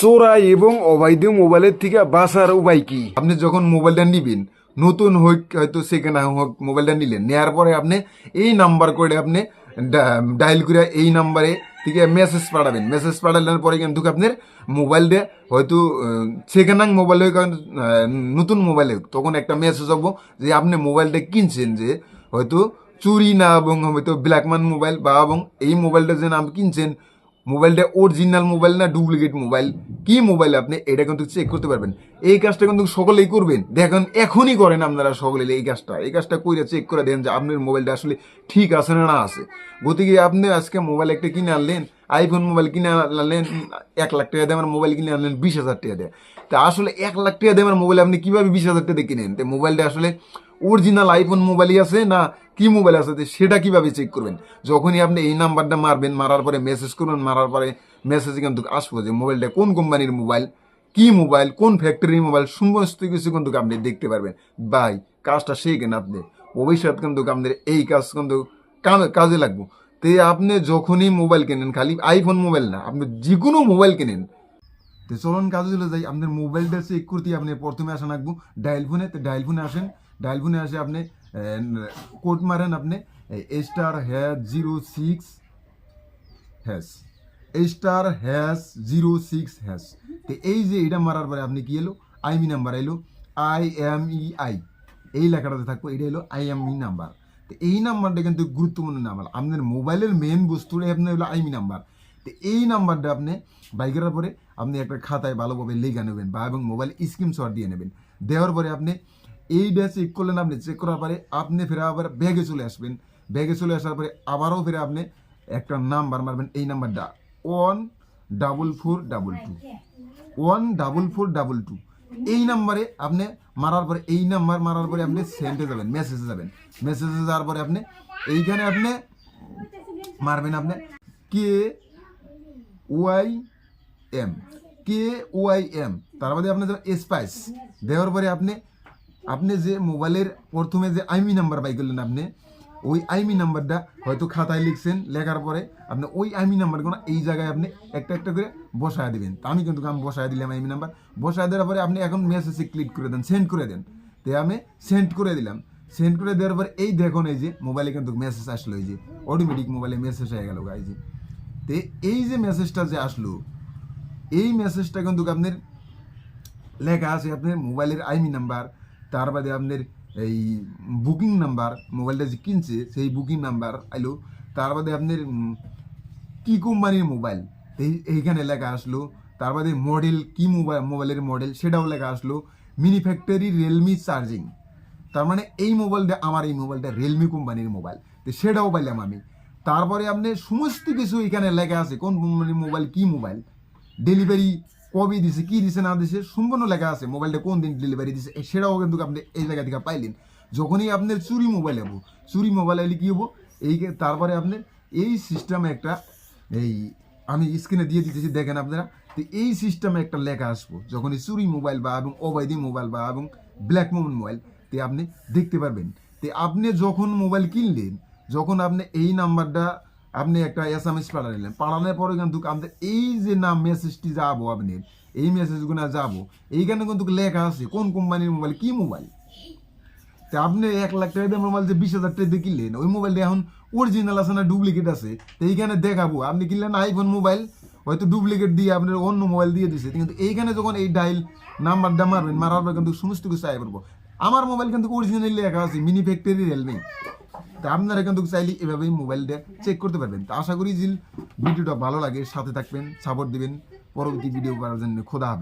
চোরা এবং অবৈধ মোবাইলের থেকে বাঁচার উপায় কি? আপনি যখন মোবাইলটা নিবেন, নতুন হোক হয়তো সেকেন্ড হ্যান্ড হোক, মোবাইলটা নিলেন, নেওয়ার পরে আপনি এই নাম্বার করে আপনি ডায়াল করে এই নাম্বারে থেকে মেসেজ পাঠাবেন। মেসেজ পাঠানোর পরে কিন্তু আপনার মোবাইলটা হয়তো সেকেন্ড হ্যান্ড মোবাইল হোক নতুন মোবাইল হোক, তখন একটা মেসেজ হবো যে আপনি মোবাইলটা কিনছেন, যে হয়তো চুরি না এবং হয়তো ব্ল্যাকম্যান মোবাইল বা এবং এই মোবাইলটা যে নাম কিনছেন, মোবাইলটা অরিজিনাল মোবাইল না ডুপ্লিকেট মোবাইল, কি মোবাইল আপনি এটা কিন্তু চেক করতে পারবেন। এই কাজটা কিন্তু সকলেই করবেন, দেখেন এখনই করেন আপনারা সকলে এই কাজটা কইরা চেক করে দেন যে আপনার মোবাইলটা আসলে ঠিক আছে না আছে। গতিকে আপনি আজকে মোবাইল একটা কিনে আনলেন, আইফোন মোবাইল কিনে আনলেন 1 লাখ টাকা দিয়ে, আমার মোবাইল কিনে আনলেন 20,000 টাকা দিয়ে। তা আসলে 1 লাখ টাকা দিয়ে আমার মোবাইল আপনি কিভাবে 20,000 টাকা দিয়ে কিনেন? তো মোবাইলটা আসলে অরিজিনাল আইফোন মোবাইলই আছে না কি মোবাইল আছে, সেটা কিভাবে চেক করবেন? যখনই আপনি এই নাম্বারটা মারবেন, মারার পরে মেসেজ করবেন, মারার পরে মেসেজে কিন্তু আসবো যে মোবাইলটা কোন কোম্পানির মোবাইল, কি মোবাইল, কোন ফ্যাক্টরির মোবাইল, সমস্ত কিছু কিন্তু আপনি দেখতে পারবেন। ভাই, কাজটা শিখেন আপনি, ভবিষ্যৎ কিন্তু আপনাদের এই কাজ কিন্তু কাজে লাগবো। তো আপনি যখনই মোবাইল কেনেন, খালি আইফোন মোবাইল না, আপনি যে কোনো মোবাইল কেনেন, তো চলুন কাজে চলে যাই। আপনার মোবাইলটা চেক করতে আপনি প্রথমে আসেন রাখবো ডায়াল ফোনে। তো ডায়াল ফোনে আসেন, ডায়াল ফোনে আসে আপনি কোড মারেন, আপনি *#06#06#। তো এই যে এটা মারার পরে আপনি কি এলো, আইমি নাম্বার এলো, IMEI এই লেখাটাতে থাকবো, এটা এলো IMEI নাম্বার। তো এই নাম্বারটা কিন্তু গুরুত্বপূর্ণ নাম্বার, আপনার মোবাইলের মেন বস্তুটাই আপনার হলো আইমি নাম্বার। তো এই নাম্বারটা আপনি বাই করার পরে আপনি একটা খাতায় ভালোভাবে লেখা নেবেন বা এবং মোবাইল স্ক্রিনশট দিয়ে নেবেন। দেওয়ার পরে আপনি এইটা চেক করলেন, আপনি চেক করার পরে আপনি ফেরা আবার ব্যাগে চলে আসবেন। ব্যাগে চলে আসার পরে আবারও ফেরে আপনি একটা নাম্বার মারবেন, এই নাম্বারটা 14422 14422। এই নাম্বারে আপনি মারার পরে, এই নাম্বার মারার পরে আপনি সেন্ডে যাবেন, মেসেজে যাবেন। মেসেজে যাওয়ার পরে আপনি এইখানে আপনি মারবেন আপনি KOIM, তার বাদে আপনি যাবেন স্পাইস। দেওয়ার পরে আপনি আপনি যে মোবাইলের প্রথমে যে আইমি নাম্বার বাই করলেন, আপনি ওই আইমি নাম্বারটা হয়তো খাতায় লিখছেন, লেখার পরে আপনি ওই আইমি নাম্বারগুলো এই জায়গায় আপনি একটা একটা করে বসায় দিবেন। আমি কিন্তু বসায় দিলাম আইমি নাম্বার। বসায় দেওয়ার পরে আপনি এখন মেসেজে ক্লিক করে দেন, সেন্ড করে দেন। তো আমি সেন্ড করে দিলাম। সেন্ড করে দেওয়ার পরে এই দেখুন, এই যে মোবাইলে কিন্তু মেসেজ আসলো, এই যে অটোমেটিক মোবাইলে মেসেজ হয়ে গেল গাইজ। তো এই যে মেসেজটা যে আসলো, এই মেসেজটা কিন্তু আপনার লেখা আছে আপনার মোবাইলের আইমি নাম্বার, তার বাদে আপনার এই বুকিং নাম্বার, মোবাইলটা যে কিনছে সেই বুকিং নাম্বার আইলো, তার বাদে আপনার কি কোম্পানির মোবাইল এইখানে লেখা আসলো, তার বাদে মডেল কি মোবাইলের মডেল সেটাও লেখা আসলো, ম্যানুফ্যাক্চারি রিয়েলমি চার্জিং, তার মানে এই মোবাইলটা আমার, এই মোবাইলটা রিয়েলমি কোম্পানির মোবাইল, তো সেটাও পাইলাম আমি। তারপরে আপনি সমস্ত কিছু এখানে লেখা আছে, কোন কোম্পানির মোবাইল, কি মোবাইল, ডেলিভারি কবে দিছে, কি দিছে না দিছে সম্পূর্ণ লেখা আছে, মোবাইলটা কোন দিন ডেলিভারি দিছে সেটাও কিন্তু আপনি এই জায়গা থেকে পাইলেন। যখনই আপনার চুরি মোবাইল হবো, চুরি মোবাইল এলে কী হবো, তারপরে আপনার এই সিস্টেমে একটা, এই আমি স্ক্রিনে দিয়ে দিতেছি দেখেন আপনারা। তো এই সিস্টেমে একটা লেখা আসবো, যখনই চুরি মোবাইল বা এবং অবৈধ মোবাইল বা এবং ব্ল্যাক মোবাইল, তো আপনি দেখতে পারবেন। তো আপনি যখন মোবাইল কিনলেন, যখন আপনি এই নাম্বারটা আপনি একটা SMS পাঠালেন, পাঠানোর পরে কিন্তু আমাদের এই যে নাম মেসেজটি যাবো, আপনি এই মেসেজগুলো যাবো, এইখানে কিন্তু লেখা আছে কোন কোম্পানির মোবাইল, কি মোবাইল। তা আপনি 1 লাখ টাকা দিয়ে মোবাইল যে 20,000 টাকা দিয়ে কিনলেন, ওই মোবাইলটা এখন অরিজিনাল আছে না ডুপ্লিকেট আছে, তো এইখানে দেখাবো। আপনি কিনলেন আইফোন মোবাইল, হয়তো ডুপ্লিকেট দিয়ে আপনার অন্য মোবাইল দিয়ে দিচ্ছে, কিন্তু এইখানে যখন এই ডাইল নাম্বারটা মারবেন, মারার পর কিন্তু সমস্ত কিছু আয় করবো। আমার মোবাইল কিন্তু অরিজিনালি লেখা আছে ম্যানুফ্যাক্চারি রিয়েলমি। তা আপনারা কিন্তু চাইলে এভাবেই মোবাইলটা চেক করতে পারবেন। তা আশা করি যে ভিডিওটা ভালো লাগে, সাথে থাকবেন, সাপোর্ট দিবেন, পরবর্তী ভিডিও করার জন্য। খোদা হাফেজ।